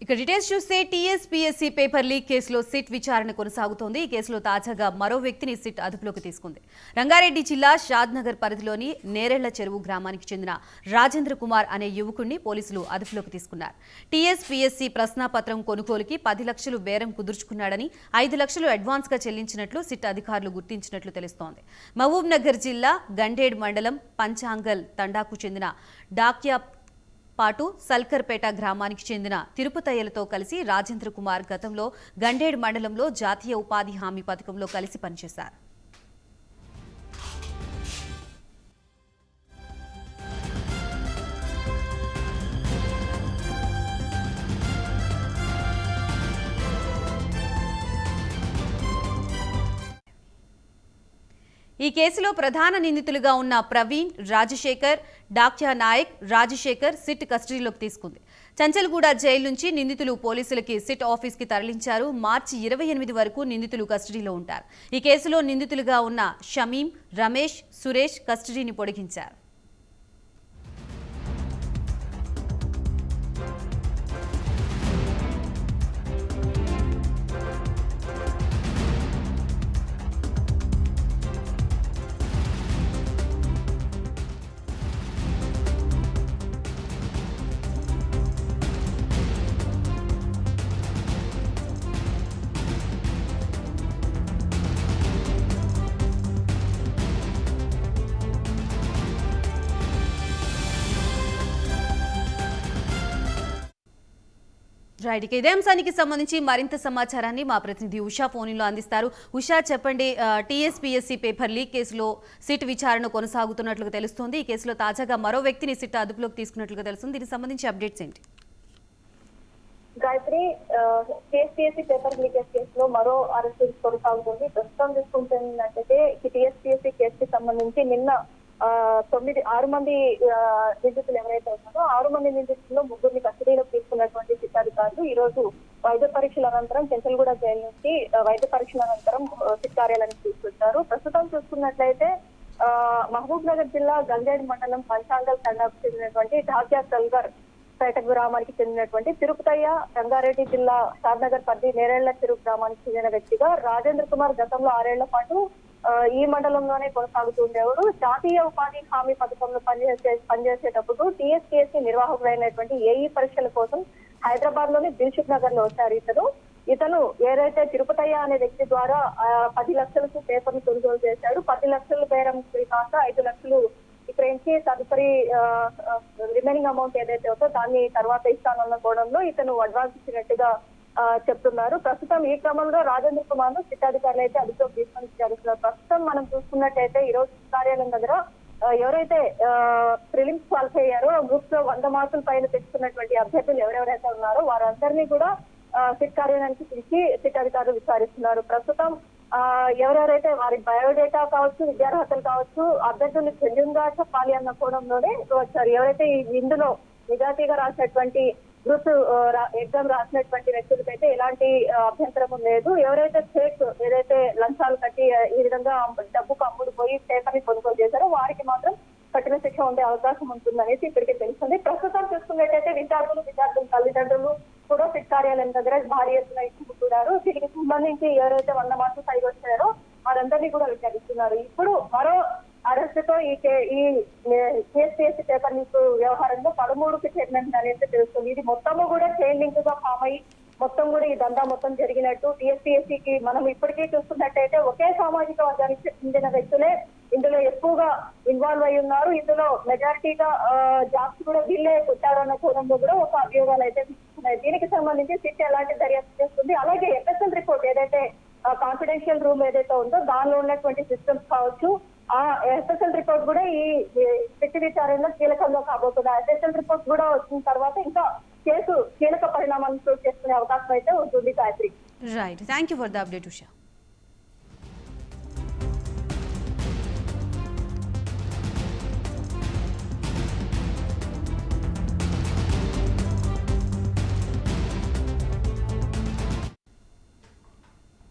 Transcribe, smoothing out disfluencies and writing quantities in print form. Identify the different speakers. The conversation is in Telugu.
Speaker 1: ఇక డీటెయిల్స్ చూస్తే టీఎస్పీఎస్సీ పేపర్ లీక్ కేసులో సిట్ విచారణ కొనసాగుతోంది. ఈ కేసులో తాజాగా మరో వ్యక్తిని సిట్ అదుపులోకి తీసుకుంది. రంగారెడ్డి జిల్లా షాద్నగర్ పరిధిలోని నేరెళ్ల చెరువు గ్రామానికి చెందిన రాజేంద్ర కుమార్ అనే యువకుడిని పోలీసులు అదుపులోకి తీసుకున్నారు. టీఎస్పీఎస్సీ ప్రశ్నాపత్రం కొనుగోలుకి 10 లక్షలు బేరం కుదుర్చుకున్నాడని 5 లక్షలు అడ్వాన్స్ గా చెల్లించినట్లు సిట్ అధికారులు గుర్తించినట్లు తెలుస్తోంది. మహబూబ్ నగర్ జిల్లా గండేడ్ మండలం పంచాంగల్ తండాకు చెందిన డాక్యా పాటు సల్కర్పేట గ్రామానికి చెందిన తిరుపతయ్యలతో కలిసి రాజేంద్ర కుమార్ గతంలో గండేడ్ మండలంలో జాతీయ ఉపాధి హామీ పథకంలో కలిసి పనిచేశారు. ఈ కేసులో ప్రధాన నిందితులుగా ఉన్న ప్రవీణ్, రాజశేఖర్, డాక్యా నాయక్, రాజశేఖర్ సిట్ కస్టడీలోకి తీసుకుంది. చంచల్గూడ జైలు నుంచి నిందితులు పోలీసులకి సిట్ ఆఫీస్కి తరలించారు. మార్చి 28 వరకు నిందితులు కస్టడీలో ఉంటారు. ఈ కేసులో నిందితులుగా ఉన్న షమీం, రమేష్, సురేష్ కస్టడీని పొడిగించారు. రైట్, ఇక ఇదే అంశానికి సంబంధించి మరింత సమాచారాన్ని మా ప్రతినిధి ఉషా ఫోన్లో అందిస్తారు. ఉషా, చెప్పండి, టీఎస్పీఎస్సీ పేపర్ లీక్ కేసులో సిట్ విచారణ కొనసాగుతున్నట్లుగా తెలుస్తోంది. ఈ కేసులో తాజాగా మరో వ్యక్తిని సిట్ అదుపులోకి తీసుకున్నట్లుగా తెలుస్తుంది. దీనికి సంబంధించి అప్డేట్స్ ఏంటి?
Speaker 2: గాయత్రి, టీఎస్పీఎస్సీ పేపర్ లీకేజ్ కేసులో మరో అరెస్టు కొనసాగుతుంది. ప్రస్తుతం చూసుకుంటున్నట్టయితే టీఎస్పీఎస్సీ కేసుకి సంబంధించి నిన్న 6 మంది నిందితులు ఎవరైతే ఉన్నారో 6 మంది నిందితుల్లో 3 కస్టడీలోకి తీసుకున్నటువంటి సిట్ అధికారులు ఈ రోజు వైద్య పరీక్షల అనంతరం చెంచల్గూడ జైలు నుంచి వైద్య పరీక్షల అనంతరం సిట్ కార్యాలయానికి తీసుకొచ్చారు. ప్రస్తుతం చూసుకున్నట్లయితే మహబూబ్ నగర్ జిల్లా గంజేడ్ మండలం పంచాంగల్ తండాకు చెందినటువంటి ఢాక్యా సల్గర్ పేట గ్రామానికి చెందినటువంటి తిరుపతయ్య, రంగారెడ్డి జిల్లా షాద్నగర్ పరిధి నేరేళ్ల చెరువు గ్రామానికి చెందిన వ్యక్తిగా రాజేంద్ర కుమార్ గతంలో 6 ఏళ్ల పాటు ఈ మండలంలోనే కొనసాగుతూ ఉండేవాడు. జాతీయ ఉపాధి హామీ పథకంలో పనిచేసేటప్పుడు టీఎస్పీఎస్సీ నిర్వాహకుడైనటువంటి ఏఈ పరీక్షల కోసం హైదరాబాద్ లోని దిల్సుఖ్ నగర్ లో వచ్చారు. ఇతను ఏదైతే తిరుపతయ్య అనే వ్యక్తి ద్వారా 10 లక్షలకు పేపర్ను కొనుగోలు చేశాడు. 10 లక్షల బేరం కాక 5 లక్షలు విక్రయించి తదుపరి రిమైనింగ్ అమౌంట్ ఏదైతే ఉందో దాన్ని తర్వాత ఇస్తానన్న కోణంలో ఇతను అడ్వాన్స్ ఇచ్చినట్టుగా చెప్తున్నారు. ప్రస్తుతం ఈ క్రమంలో రాజేంద్ర కుమార్ ను సిట్ అధికారులు అయితే అదుపులోకి తీసుకొని జరుగుతున్నారు. ప్రస్తుతం మనం చూసుకున్నట్టయితే ఈ రోజు కార్యాలయం దగ్గర ఎవరైతే ప్రిలిమ్స్ క్వాలిఫై అయ్యారో గ్రూప్స్ లో 100 మార్కుల పైన తెచ్చుకున్నటువంటి అభ్యర్థులు ఎవరెవరైతే ఉన్నారో వారందరినీ కూడా సిట్ కార్యాలయానికి పిలిచి సిట్ అధికారులు విచారిస్తున్నారు. ప్రస్తుతం ఎవరెవరైతే వారి బయోడేటా కావచ్చు, విద్యార్హతలు కావచ్చు, అభ్యర్థులు జెన్యూన్ గా చెప్పాలి అన్న కోణంలోనే వచ్చారు. ఎవరైతే ఇందులో నిజాయితీగా రాసినటువంటి గ్రూప్స్ ఎగ్జామ్ రాసినటువంటి వ్యక్తులకైతే ఎలాంటి అభ్యంతరము లేదు. ఎవరైతే ఫేక్ ఏదైతే లంచాలు కట్టి ఈ విధంగా డబ్బుకు అమ్ముడు పోయి పేపర్ ని కొనుగోలు చేశారో వారికి మాత్రం కఠిన శిక్ష ఉండే అవకాశం ఉంటుందనేసి ఇప్పటికే తెలుస్తుంది. ప్రస్తుతం చూసుకున్నట్టయితే విద్యార్థుల తల్లిదండ్రులు కూడా సిట్ కార్యాలయం దగ్గర భారీ ఎత్తున ఇచ్చుకుంటున్నారు. దీనికి సంబంధించి ఎవరైతే 100 మార్కులు పైకి వచ్చారో వారందరినీ కూడా విచారిస్తున్నారు. ఇప్పుడు మరో అరెస్టుతో ఈ టీఎస్పీఎస్సీ పేపర్ లీక్ వ్యవహారంలో 13కి చేరినట్టు అనేది తెలుస్తుంది. ఇది మొత్తము కూడా చైన్ లింక్ గా ఫామ్ అయ్యి మొత్తం కూడా ఈ దందా మొత్తం జరిగినట్టు టీఎస్పీఎస్సీకి మనం ఇప్పటికీ చూస్తున్నట్టయితే ఒకే సామాజిక వర్గానికి చెందిన వ్యక్తులే ఇందులో ఎక్కువగా ఇన్వాల్వ్ అయి ఉన్నారు. ఇందులో మెజారిటీగా జాబ్స్ కూడా వీళ్ళే కొట్టారన్న కోణంలో కూడా ఒక అభియోగాలు అయితే తీసుకున్నాయి. దీనికి సంబంధించి సిట్ ఎలాంటి దర్యాప్తు చేస్తుంది, అలాగే ఎఫ్ఎస్ఎల్ రిపోర్ట్ ఏదైతే కాన్ఫిడెన్షియల్ రూమ్ ఏదైతే ఉందో దానిలో ఉన్నటువంటి సిస్టమ్స్ కావచ్చు, ఆ ఎఫ్ఎస్ఎల్ రిపోర్ట్ కూడా ఈ సిట్ విచారణలో కీలకంగా కాబోతుంది. ఎఫ్ఎస్ఎల్ రిపోర్ట్ కూడా వచ్చిన తర్వాత ఇంకా కేసు కీలక పరిణామాలను చోటు చేసుకునే అవకాశం అయితే ఉంటుంది. Gayatri,
Speaker 1: right, thank you for the update Usha.